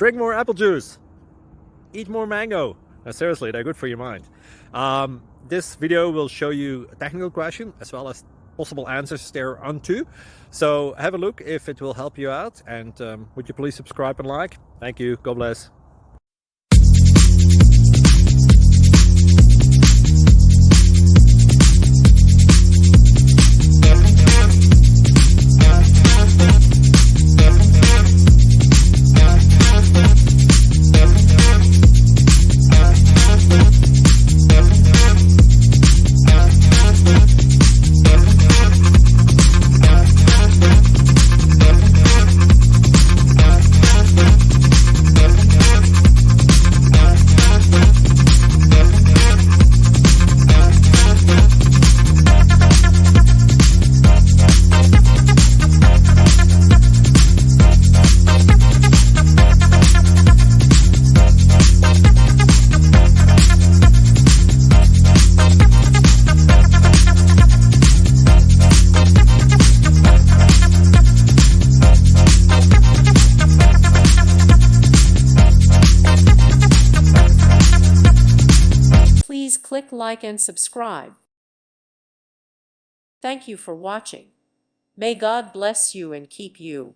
Drink more apple juice. Eat more mango. No, seriously, they're good for your mind. This video will show you a technical question as well as possible answers thereunto. So have a look if it will help you out, and would you please subscribe and like? Thank you. God bless. Please click like and subscribe. Thank you for watching. May God bless you and keep you.